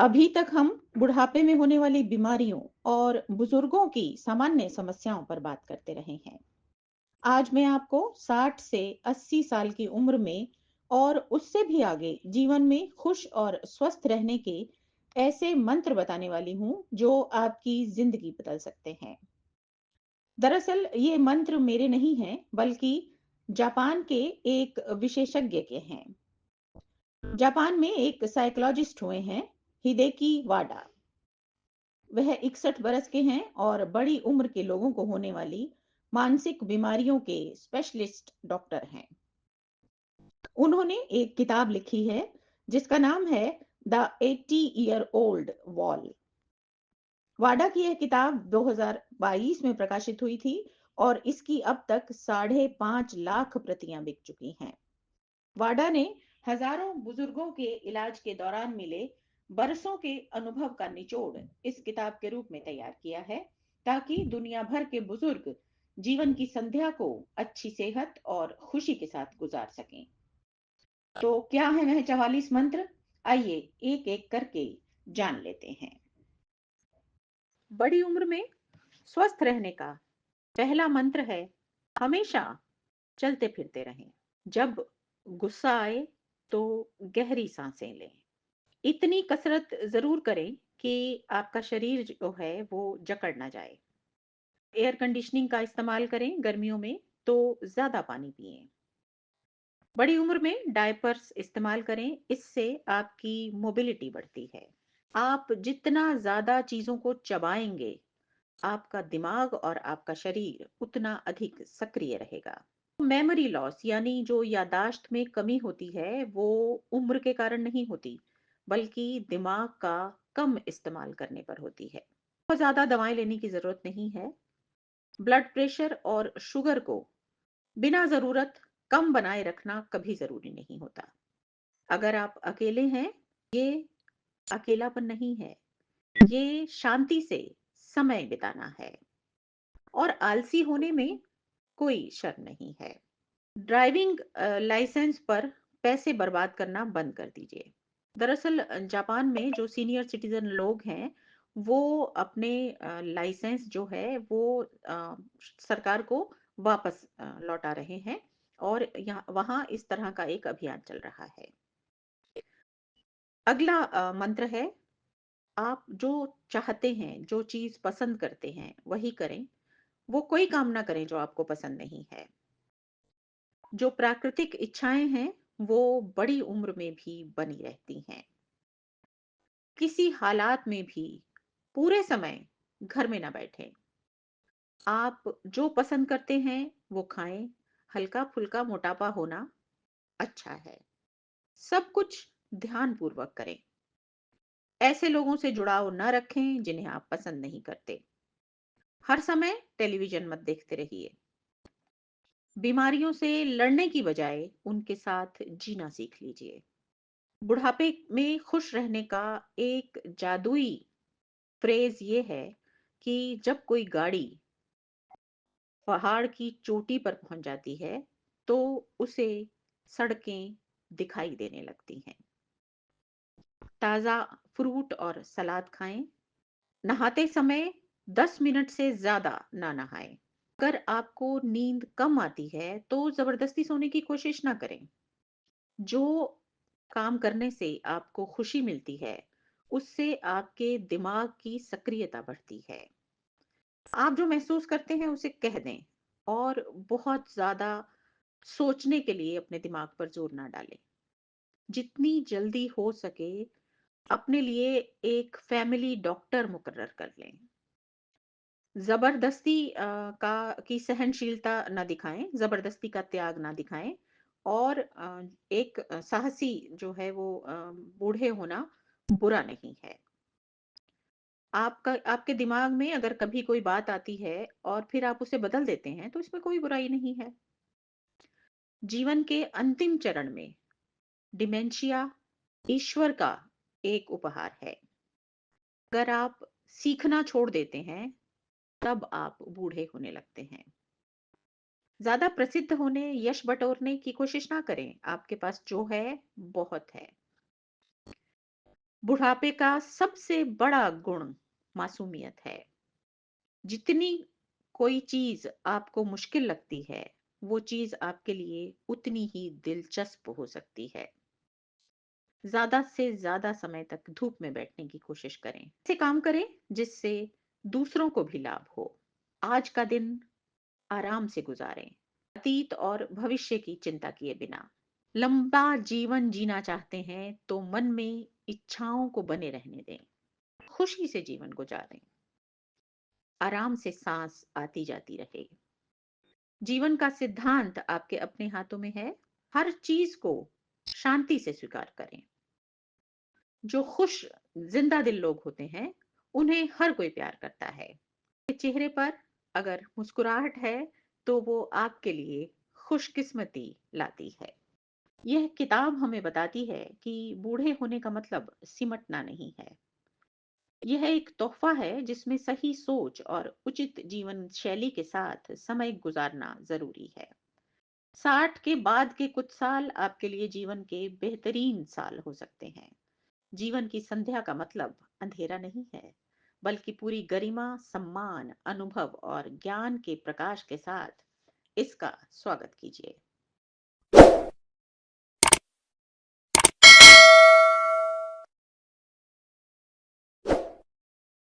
अभी तक हम बुढ़ापे में होने वाली बीमारियों और बुजुर्गों की सामान्य समस्याओं पर बात करते रहे हैं। आज मैं आपको 60 से 80 साल की उम्र में और उससे भी आगे जीवन में खुश और स्वस्थ रहने के ऐसे मंत्र बताने वाली हूँ जो आपकी जिंदगी बदल सकते हैं। दरअसल ये मंत्र मेरे नहीं हैं, बल्कि जापान के एक विशेषज्ञ के हैं। जापान में एक साइकोलॉजिस्ट हुए हैं, हिदेकी वाडा। वह 61 बरस के हैं और बड़ी उम्र के लोगों को होने वाली मानसिक बीमारियों के स्पेशलिस्ट डॉक्टर हैं। उन्होंने एक किताब लिखी है जिसका नाम है द 80-year-old वॉल। वाडा की यह किताब 2022 में प्रकाशित हुई थी और इसकी अब तक 5.5 लाख प्रतियां बिक चुकी हैं। वाडा ने हजारों बुजुर्गों के इलाज के दौरान मिले बरसों के अनुभव का निचोड़ इस किताब के रूप में तैयार किया है, ताकि दुनिया भर के बुजुर्ग जीवन की संध्या को अच्छी सेहत और खुशी के साथ गुजार सकें। तो क्या है वह 44 मंत्र? आइए एक एक करके जान लेते हैं। बड़ी उम्र में स्वस्थ रहने का पहला मंत्र है, हमेशा चलते फिरते रहें। जब गुस्सा आए तो गहरी सांसें लें। इतनी कसरत जरूर करें कि आपका शरीर जो है वो जकड़ ना जाए। एयर कंडीशनिंग का इस्तेमाल करें गर्मियों में, तो ज्यादा पानी पिएं। बड़ी उम्र में डायपर्स इस्तेमाल करें, इससे आपकी मोबिलिटी बढ़ती है। आप जितना ज्यादा चीजों को चबाएंगे, आपका दिमाग और आपका शरीर उतना अधिक सक्रिय रहेगा। मेमोरी लॉस यानी जो यादाश्त में कमी होती है, वो उम्र के कारण नहीं होती, बल्कि दिमाग का कम इस्तेमाल करने पर होती है। बहुत ज्यादा दवाएं लेने की जरूरत नहीं है। ब्लड प्रेशर और शुगर को बिना जरूरत कम बनाए रखना कभी जरूरी नहीं होता। अगर आप अकेले हैं, ये अकेलापन नहीं है, ये शांति से समय बिताना है। और आलसी होने में कोई शर्म नहीं है। ड्राइविंग लाइसेंस पर पैसे बर्बाद करना बंद कर दीजिए। दरअसल जापान में जो सीनियर सिटीजन लोग हैं, वो अपने लाइसेंस जो है वो सरकार को वापस लौटा रहे हैं, और यहाँ वहाँ इस तरह का एक अभियान चल रहा है। अगला मंत्र है, आप जो चाहते हैं, जो चीज पसंद करते हैं वही करें। वो कोई काम ना करें जो आपको पसंद नहीं है। जो प्राकृतिक इच्छाएं हैं वो बड़ी उम्र में भी बनी रहती हैं। किसी हालात में भी पूरे समय घर में ना बैठें। आप जो पसंद करते हैं वो खाएं। हल्का फुल्का मोटापा होना अच्छा है। सब कुछ ध्यान पूर्वक करें। ऐसे लोगों से जुड़ाव न रखें जिन्हें आप पसंद नहीं करते। हर समय टेलीविजन मत देखते रहिए। बीमारियों से लड़ने की बजाय उनके साथ जीना सीख लीजिए। बुढ़ापे में खुश रहने का एक जादुई फ्रेज ये है कि जब कोई गाड़ी पहाड़ की चोटी पर पहुंच जाती है, तो उसे सड़कें दिखाई देने लगती हैं। ताजा फ्रूट और सलाद खाएं। नहाते समय 10 मिनट से ज्यादा ना नहाएं। अगर आपको नींद कम आती है तो जबरदस्ती सोने की कोशिश ना करें। जो काम करने से आपको खुशी मिलती है, उससे आपके दिमाग की सक्रियता बढ़ती है। आप जो महसूस करते हैं उसे कह दें, और बहुत ज्यादा सोचने के लिए अपने दिमाग पर जोर ना डालें। जितनी जल्दी हो सके अपने लिए एक फैमिली डॉक्टर मुकर्रर कर लें। जबरदस्ती की सहनशीलता ना दिखाएं, जबरदस्ती का त्याग ना दिखाएं। और एक साहसी जो है वो बूढ़े होना बुरा नहीं है। आपके दिमाग में अगर कभी कोई बात आती है और फिर आप उसे बदल देते हैं, तो इसमें कोई बुराई नहीं है। जीवन के अंतिम चरण में डिमेंशिया ईश्वर का एक उपहार है। अगर आप सीखना छोड़ देते हैं, तब आप बूढ़े होने लगते हैं। ज्यादा प्रसिद्ध होने, यश बटोरने की कोशिश ना करें। आपके पास जो है बहुत है। बुढ़ापे का सबसे बड़ा गुण मासूमियत है। जितनी कोई चीज आपको मुश्किल लगती है, वो चीज आपके लिए उतनी ही दिलचस्प हो सकती है। ज्यादा से ज्यादा समय तक धूप में बैठने की कोशिश करें। ऐसे काम करें जिससे दूसरों को भी लाभ हो। आज का दिन आराम से गुजारें, अतीत और भविष्य की चिंता किए बिना। लंबा जीवन जीना चाहते हैं तो मन में इच्छाओं को बने रहने दें। खुशी से जीवन गुजारें। आराम से सांस आती जाती रहे। जीवन का सिद्धांत आपके अपने हाथों में है। हर चीज को शांति से स्वीकार करें। जो खुश जिंदा दिल लोग होते हैं, उन्हें हर कोई प्यार करता है। चेहरे पर अगर मुस्कुराहट है तो वो आपके लिए खुशकिस्मती लाती है। यह किताब हमें बताती है कि बूढ़े होने का मतलब सिमटना नहीं है। यह एक तोहफा है जिसमें सही सोच और उचित जीवन शैली के साथ समय गुजारना जरूरी है। 60 के बाद के कुछ साल आपके लिए जीवन के बेहतरीन साल हो सकते हैं। जीवन की संध्या का मतलब अंधेरा नहीं है, बल्कि पूरी गरिमा, सम्मान, अनुभव और ज्ञान के प्रकाश के साथ इसका स्वागत कीजिए।